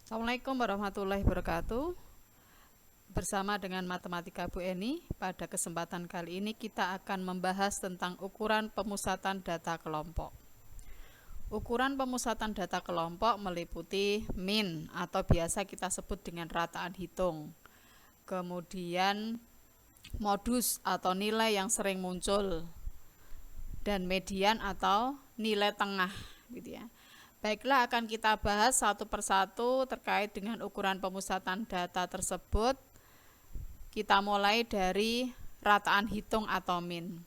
Assalamualaikum warahmatullahi wabarakatuh. Bersama dengan Matematika Bu Eni, pada kesempatan kali ini kita akan membahas tentang ukuran pemusatan data kelompok. Ukuran pemusatan data kelompok meliputi min atau biasa kita sebut dengan rataan hitung. Kemudian modus atau nilai yang sering muncul, dan median atau nilai tengah gitu ya. Baiklah, akan kita bahas satu persatu terkait dengan ukuran pemusatan data tersebut. Kita mulai dari rataan hitung atau min.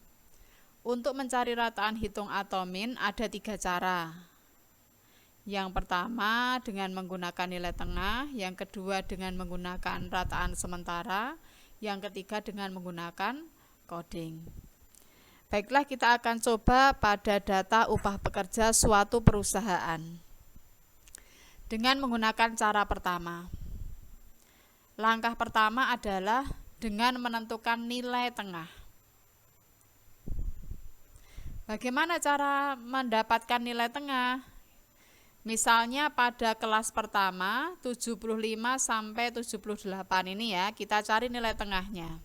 Untuk mencari rataan hitung atau min ada 3 cara. Yang pertama dengan menggunakan nilai tengah, yang kedua dengan menggunakan rataan sementara, yang ketiga dengan menggunakan coding. Baiklah, kita akan coba pada data upah pekerja suatu perusahaan dengan menggunakan cara pertama. Langkah pertama adalah dengan menentukan nilai tengah. Bagaimana cara mendapatkan nilai tengah? Misalnya pada kelas pertama 75 sampai 78 ini ya, kita cari nilai tengahnya.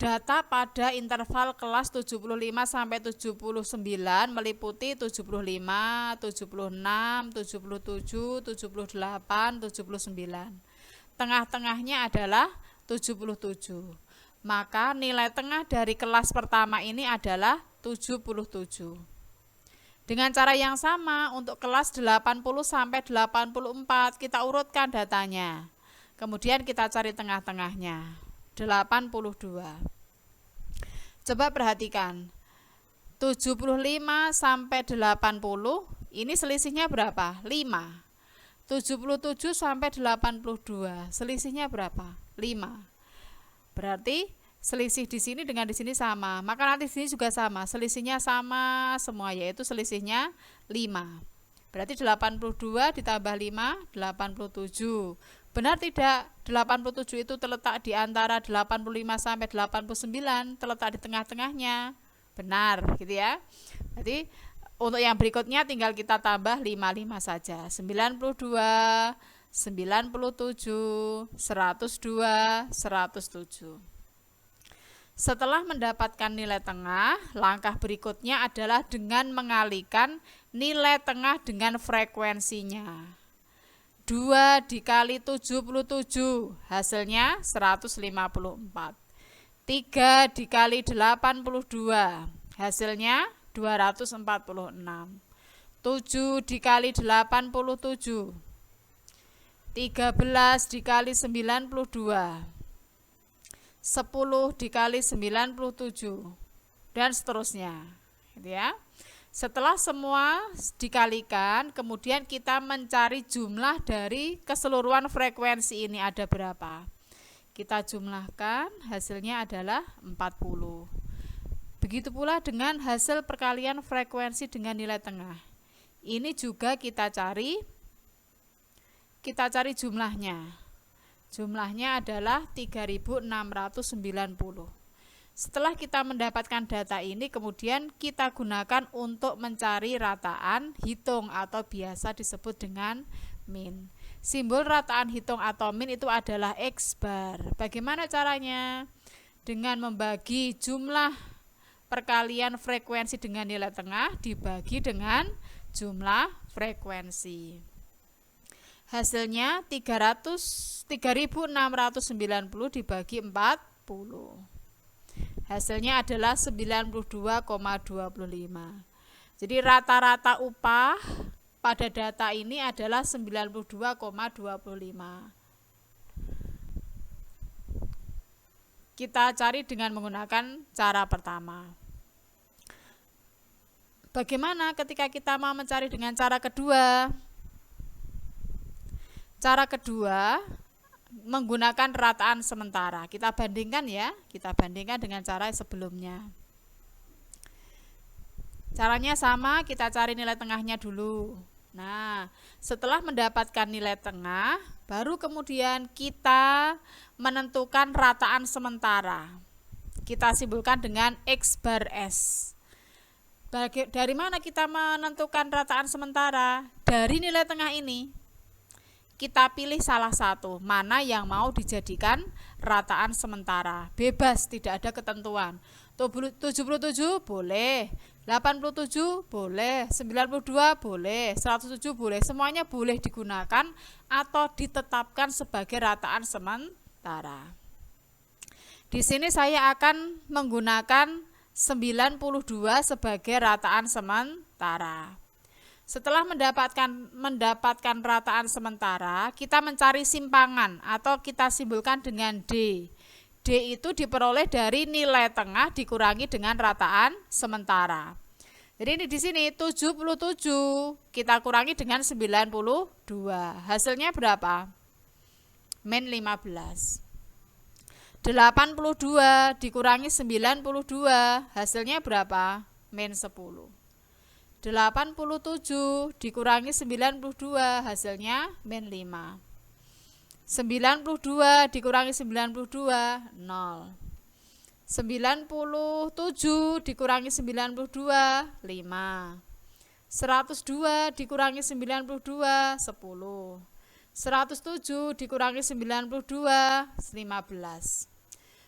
Data pada interval kelas 75 sampai 79 meliputi 75, 76, 77, 78, 79. Tengah-tengahnya adalah 77. Maka nilai tengah dari kelas pertama ini adalah 77. Dengan cara yang sama untuk kelas 80 sampai 84 kita urutkan datanya. Kemudian kita cari tengah-tengahnya. 82. Coba perhatikan. 75 sampai 80 ini selisihnya berapa? 5. 77 sampai 82 selisihnya berapa? 5. Berarti selisih di sini dengan di sini sama. Maka nanti di sini juga sama. Selisihnya sama semua, yaitu selisihnya 5. Berarti 82 ditambah 5, 87. Benar tidak? 87 itu terletak di antara 85 sampai 89, terletak di tengah-tengahnya. Benar, gitu ya. Jadi untuk yang berikutnya tinggal kita tambah 55 saja. 92, 97, 102, 107. Setelah mendapatkan nilai tengah, langkah berikutnya adalah dengan mengalihkan nilai tengah dengan frekuensinya. 2 dikali 77 hasilnya 154. 3 dikali 82 hasilnya 246. 7 dikali 87, 13 dikali 92, 10 dikali 97, dan seterusnya gitu ya. Setelah semua dikalikan, kemudian kita mencari jumlah dari keseluruhan frekuensi ini ada berapa. Kita jumlahkan, hasilnya adalah 40. Begitu pula dengan hasil perkalian frekuensi dengan nilai tengah. Ini juga kita cari jumlahnya. Jumlahnya adalah 3690. Setelah kita mendapatkan data ini, kemudian kita gunakan untuk mencari rataan hitung atau biasa disebut dengan min. Simbol rataan hitung atau min itu adalah X bar. Bagaimana caranya? Dengan membagi jumlah perkalian frekuensi dengan nilai tengah dibagi dengan jumlah frekuensi. Hasilnya 3690 dibagi 40. Hasilnya adalah 92,25. Jadi rata-rata upah pada data ini adalah 92,25. Kita cari dengan menggunakan cara pertama. Bagaimana ketika kita mau mencari dengan cara kedua? Cara kedua menggunakan rataan sementara. Kita bandingkan ya, kita bandingkan dengan cara sebelumnya. Caranya sama, kita cari nilai tengahnya dulu. Nah, setelah mendapatkan nilai tengah, Baru kemudian kita menentukan rataan sementara. Kita simbolkan dengan X bar S. Dari mana kita menentukan rataan sementara? Dari nilai tengah ini. Kita pilih salah satu, mana yang mau dijadikan rataan sementara. Bebas, tidak ada ketentuan. 77 boleh, 87 boleh, 92 boleh, 107 boleh. Semuanya boleh digunakan atau ditetapkan sebagai rataan sementara. Di sini saya akan menggunakan 92 sebagai rataan sementara. Setelah mendapatkan rataan sementara, kita mencari simpangan atau kita simbolkan dengan D. D itu diperoleh dari nilai tengah dikurangi dengan rataan sementara. Jadi ini di sini 77 kita kurangi dengan 92. Hasilnya berapa? Min 15. 82 dikurangi 92, hasilnya berapa? Min 10. 87 dikurangi 92, hasilnya min 5. 92 dikurangi 92, 0. 97 dikurangi 92, 5. 102 dikurangi 92, 10. 107 dikurangi 92, 15.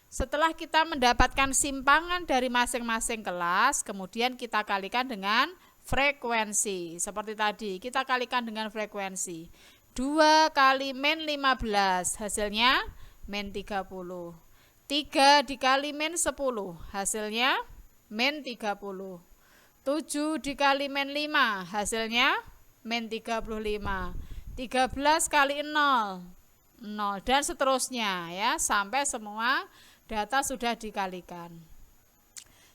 Setelah kita mendapatkan simpangan dari masing-masing kelas, kemudian kita kalikan dengan frekuensi. Seperti tadi, kita kalikan dengan frekuensi. 2 kali min 15, hasilnya min 30. 3 dikali min 10, hasilnya min 30. 7 dikali min 5, hasilnya min 35. 13 kali 0, 0, dan seterusnya ya, sampai semua data sudah dikalikan.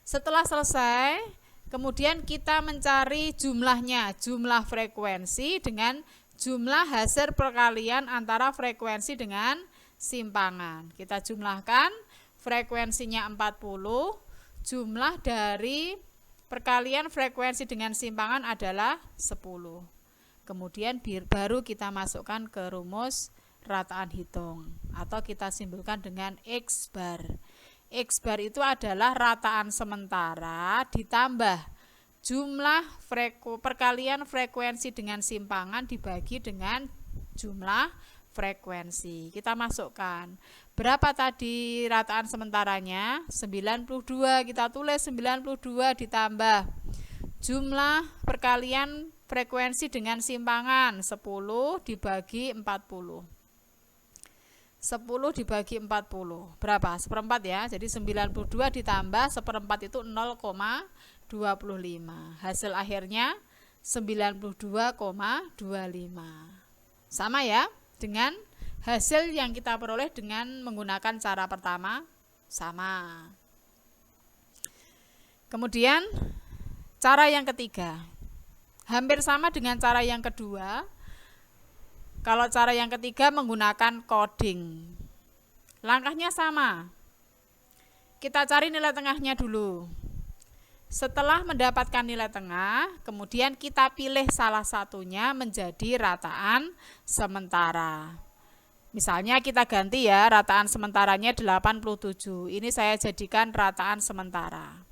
Setelah selesai, kemudian kita mencari jumlahnya, jumlah frekuensi dengan jumlah hasil perkalian antara frekuensi dengan simpangan. Kita jumlahkan, frekuensinya 40, jumlah dari perkalian frekuensi dengan simpangan adalah 10. Kemudian baru kita masukkan ke rumus rataan hitung atau kita simbolkan dengan X bar. X bar itu adalah rataan sementara ditambah jumlah perkalian frekuensi dengan simpangan dibagi dengan jumlah frekuensi. Kita masukkan. Berapa tadi rataan sementaranya? 92. Kita tulis 92 ditambah jumlah perkalian frekuensi dengan simpangan 10 dibagi 40. 10 dibagi 40 berapa? Seperempat ya. Jadi 92 ditambah seperempat itu 0,25. Hasil akhirnya 92,25. Sama ya dengan hasil yang kita peroleh dengan menggunakan cara pertama, sama. Kemudian cara yang ketiga hampir sama dengan cara yang kedua. Kalau cara yang ketiga menggunakan coding. Langkahnya sama. Kita cari nilai tengahnya dulu. Setelah mendapatkan nilai tengah, kemudian kita pilih salah satunya menjadi rataan sementara. Misalnya kita ganti ya, rataan sementaranya 87. Ini saya jadikan rataan sementara.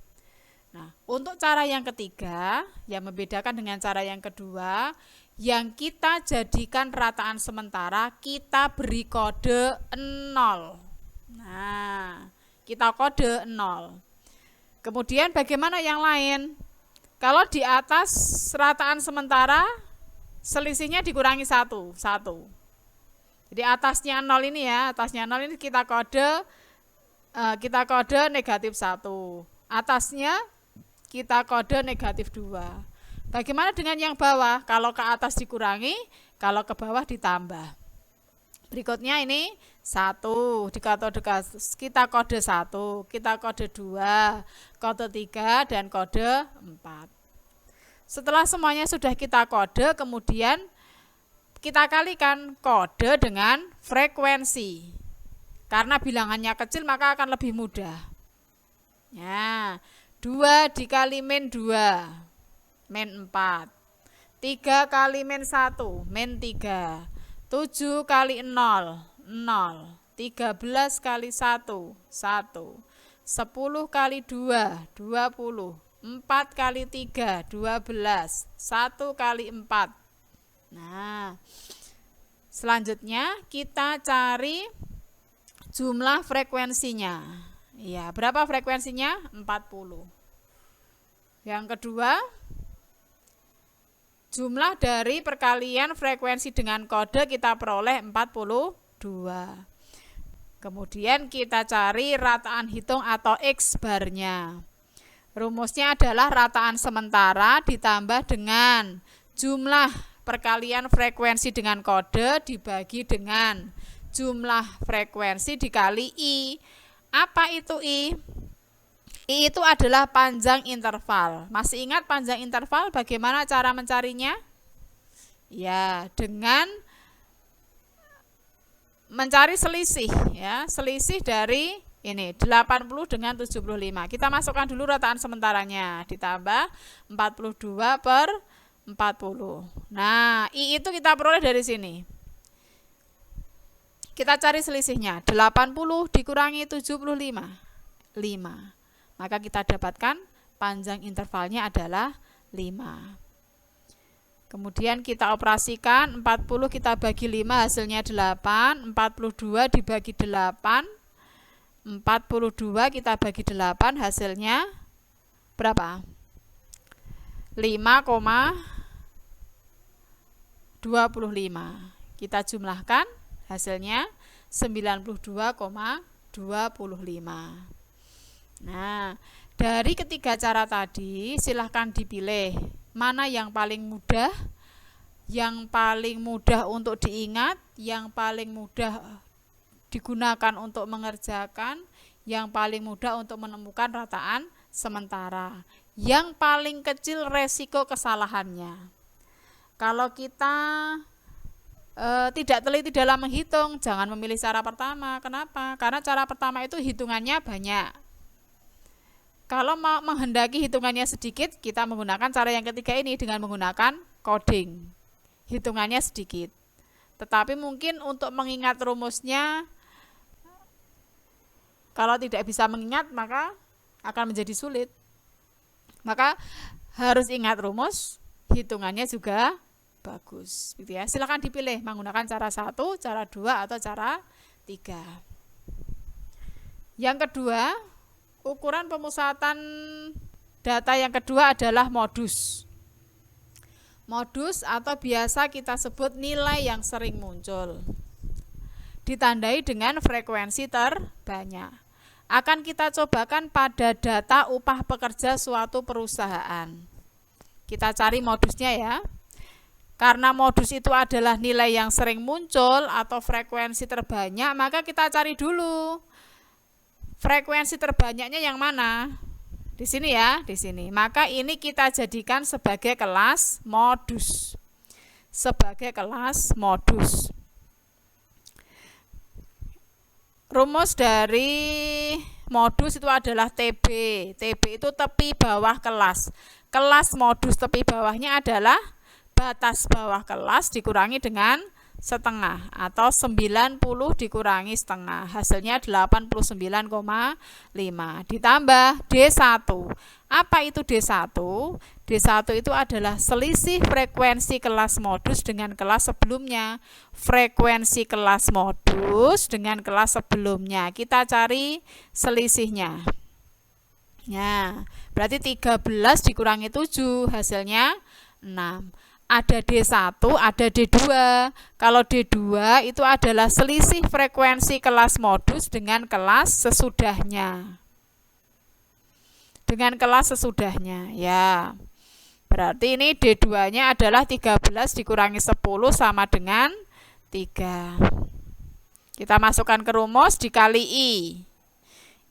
Nah, untuk cara yang ketiga, yang membedakan dengan cara yang kedua, yang kita jadikan rataan sementara, kita beri kode 0. Nah, kita kode 0. Kemudian bagaimana yang lain? Kalau di atas rataan sementara, selisihnya dikurangi 1. Jadi atasnya 0 ini ya, atasnya 0 ini kita kode negatif 1. Atasnya kita kode negatif 2. Bagaimana dengan yang bawah? Kalau ke atas dikurangi, kalau ke bawah ditambah. Berikutnya ini 1, kita kode 1, kita kode 2, kode 3, dan kode 4. Setelah semuanya sudah kita kode, kemudian kita kalikan kode dengan frekuensi. Karena bilangannya kecil maka akan lebih mudah. Ya, 2 dikali min 2. Min 4. 3 kali min 1, min 3. 7 kali 0, 0. 13 kali 1, 1. 10 kali 2, 20. 4 kali 3, 12. 1 kali 4. Nah, selanjutnya kita cari jumlah frekuensinya. Ya, berapa frekuensinya? 40. Yang kedua, jumlah dari perkalian frekuensi dengan kode kita peroleh 42. Kemudian kita cari rataan hitung atau X-barnya. Rumusnya adalah rataan sementara ditambah dengan jumlah perkalian frekuensi dengan kode dibagi dengan jumlah frekuensi dikali I. Apa itu I? I itu adalah panjang interval. Masih ingat panjang interval? Bagaimana cara mencarinya? Ya, dengan mencari selisih, ya, selisih dari ini 80 dengan 75. Kita masukkan dulu rataan sementaranya, ditambah 42 per 40. Nah, I itu kita peroleh dari sini. Kita cari selisihnya, 80 dikurangi 75, 5. Maka kita dapatkan panjang intervalnya adalah 5. Kemudian kita operasikan 40 kita bagi 5 hasilnya 8, 42 dibagi 8, 42 kita bagi 8 hasilnya berapa? 5,25. Kita jumlahkan hasilnya 92,25. Nah, dari ketiga cara tadi silahkan dipilih mana yang paling mudah, untuk diingat, yang paling mudah digunakan untuk mengerjakan, yang paling mudah untuk menemukan rataan sementara, yang paling kecil resiko kesalahannya. Kalau kita tidak teliti dalam menghitung, jangan memilih cara pertama. Kenapa? Karena cara pertama itu hitungannya banyak. Kalau mau menghendaki hitungannya sedikit, kita menggunakan cara yang ketiga ini dengan menggunakan coding. Hitungannya sedikit. Tetapi mungkin untuk mengingat rumusnya, kalau tidak bisa mengingat maka akan menjadi sulit. Maka harus ingat rumus, hitungannya juga bagus. Gitu ya. Silakan dipilih menggunakan cara 1, cara 2, atau cara 3. Yang kedua, ukuran pemusatan data yang kedua adalah modus. Modus atau biasa kita sebut nilai yang sering muncul. Ditandai dengan frekuensi terbanyak. Akan kita cobakan pada data upah pekerja suatu perusahaan. Kita cari modusnya ya. Karena modus itu adalah nilai yang sering muncul atau frekuensi terbanyak, maka kita cari dulu frekuensi terbanyaknya yang mana? Di sini ya, di sini. Maka ini kita jadikan sebagai kelas modus. Sebagai kelas modus. Rumus dari modus itu adalah TB. TB itu tepi bawah kelas. Kelas modus tepi bawahnya adalah batas bawah kelas dikurangi dengan setengah atau 90 dikurangi setengah, hasilnya 89,5 ditambah D1. Apa itu D1? D1 itu adalah selisih frekuensi kelas modus dengan kelas sebelumnya. Frekuensi kelas modus dengan kelas sebelumnya, kita cari selisihnya. Nah, berarti 13 dikurangi 7 hasilnya 6. Ada D1, ada D2. Kalau D2 itu adalah selisih frekuensi kelas modus dengan kelas sesudahnya. Dengan kelas sesudahnya, ya. Berarti ini D2-nya adalah 13 dikurangi 10 sama dengan 3. Kita masukkan ke rumus dikali I.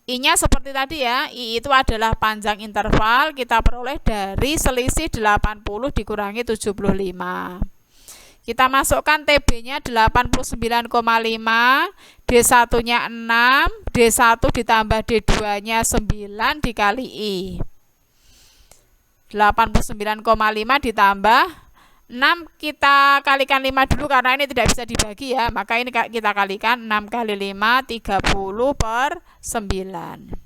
I-nya seperti tadi ya, I itu adalah panjang interval, kita peroleh dari selisih 80 dikurangi 75. Kita masukkan TB-nya 89,5, D1-nya 6, D1 ditambah D2-nya 9 dikali I. 89,5 ditambah 6 kita kalikan 5 dulu karena ini tidak bisa dibagi ya. Maka ini kita kalikan 6 kali 5, 30 per 9.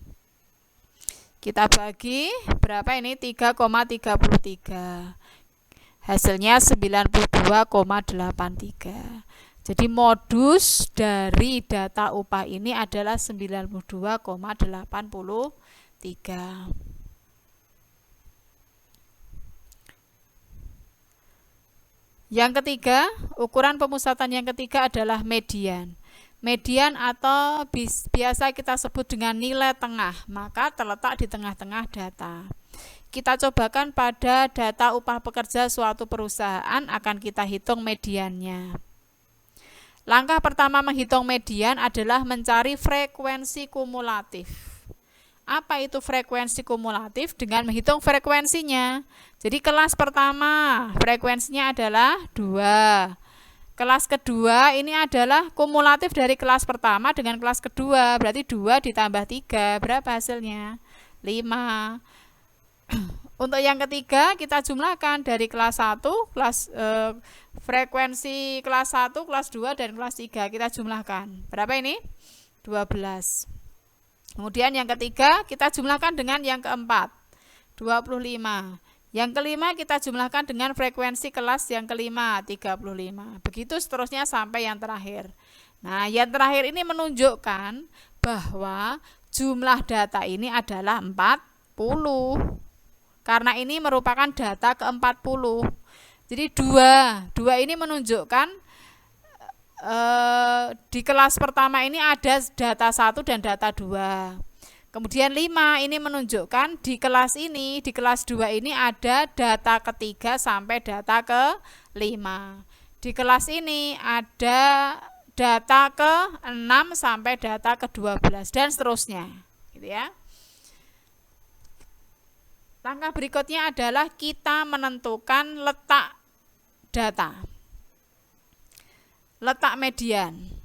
Kita bagi berapa ini? 3,33. Hasilnya 92,83. Jadi modus dari data upah ini adalah 92,83. Yang ketiga, ukuran pemusatan yang ketiga adalah median. Median atau biasa kita sebut dengan nilai tengah, maka terletak di tengah-tengah data. Kita cobakan pada data upah pekerja suatu perusahaan, akan kita hitung mediannya. Langkah pertama menghitung median adalah mencari frekuensi kumulatif. Apa itu frekuensi kumulatif? Dengan menghitung frekuensinya. Jadi kelas pertama frekuensinya adalah 2. Kelas kedua ini adalah kumulatif dari kelas pertama dengan kelas kedua. Berarti 2 ditambah 3. Berapa hasilnya? 5. Untuk yang ketiga kita jumlahkan dari kelas 1, frekuensi kelas 1, kelas 2, dan kelas 3. Kita jumlahkan. Berapa ini? 12. Kemudian yang ketiga kita jumlahkan dengan yang keempat, 25. Yang kelima kita jumlahkan dengan frekuensi kelas yang kelima, 35. Begitu seterusnya sampai yang terakhir. Nah, yang terakhir ini menunjukkan bahwa jumlah data ini adalah 40. Karena ini merupakan data ke-40. Jadi 2 ini menunjukkan di kelas pertama ini ada data 1 dan data 2. Kemudian 5 ini menunjukkan di kelas ini, di kelas 2 ini ada data ketiga sampai data ke-5. Di kelas ini ada data ke-6 sampai data ke-12 dan seterusnya, gitu ya. Langkah berikutnya adalah kita menentukan letak data. Letak median.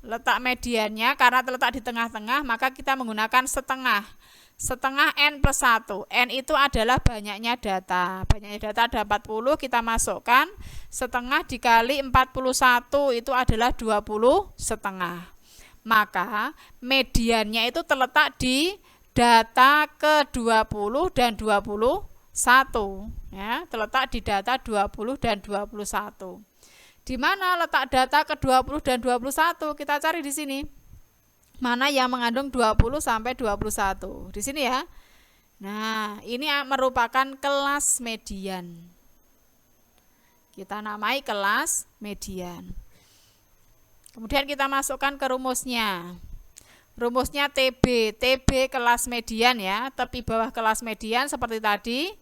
Letak mediannya karena terletak di tengah-tengah, maka kita menggunakan setengah. Setengah N plus 1. N itu adalah banyaknya data. Banyaknya data ada 40, kita masukkan. Setengah dikali 41 itu adalah 20 setengah. Maka mediannya itu terletak di data ke-20 dan 21. Ya, terletak di data 20 dan 21. Di mana letak data ke-20 dan 21? Kita cari di sini. Mana yang mengandung 20 sampai 21? Di sini ya. Nah, ini merupakan kelas median. Kita namai kelas median. Kemudian kita masukkan ke rumusnya. Rumusnya TB. TB kelas median ya. Tepi bawah kelas median seperti tadi.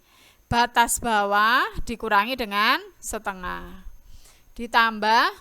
Batas bawah dikurangi dengan setengah. Ditambah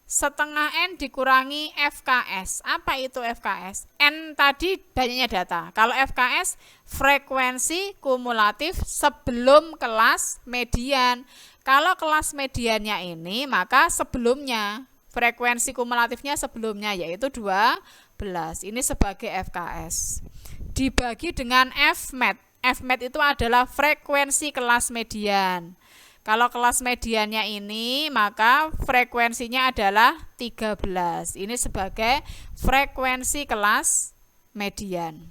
setengah N dikurangi FKS. Apa itu FKS? N tadi banyaknya data. Kalau FKS frekuensi kumulatif sebelum kelas median. Kalau kelas mediannya ini maka sebelumnya, frekuensi kumulatifnya sebelumnya yaitu 12. Ini sebagai FKS. Dibagi dengan FMET. FMET itu adalah frekuensi kelas median. Kalau kelas mediannya ini, maka frekuensinya adalah 13. Ini sebagai frekuensi kelas median.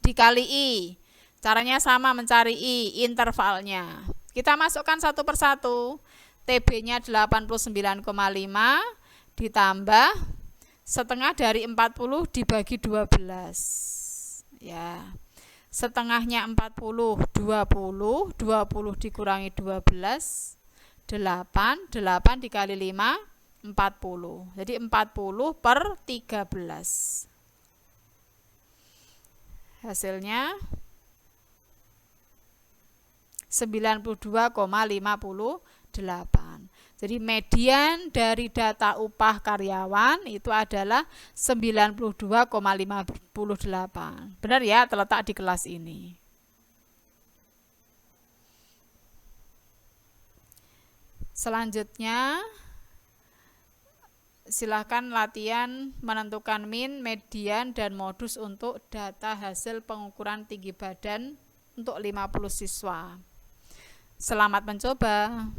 Dikali I. Caranya sama, mencari I, intervalnya. Kita masukkan satu persatu. TB-nya 89,5 ditambah setengah dari 40 dibagi 12. Ya. Setengahnya 40, 20 dikurangi 12, 8 dikali 5, 40. Jadi 40 per 13. Hasilnya 92,58. Jadi median dari data upah karyawan itu adalah 92,58. Benar ya, terletak di kelas ini. Selanjutnya, silakan latihan menentukan min, median, dan modus untuk data hasil pengukuran tinggi badan untuk 50 siswa. Selamat mencoba.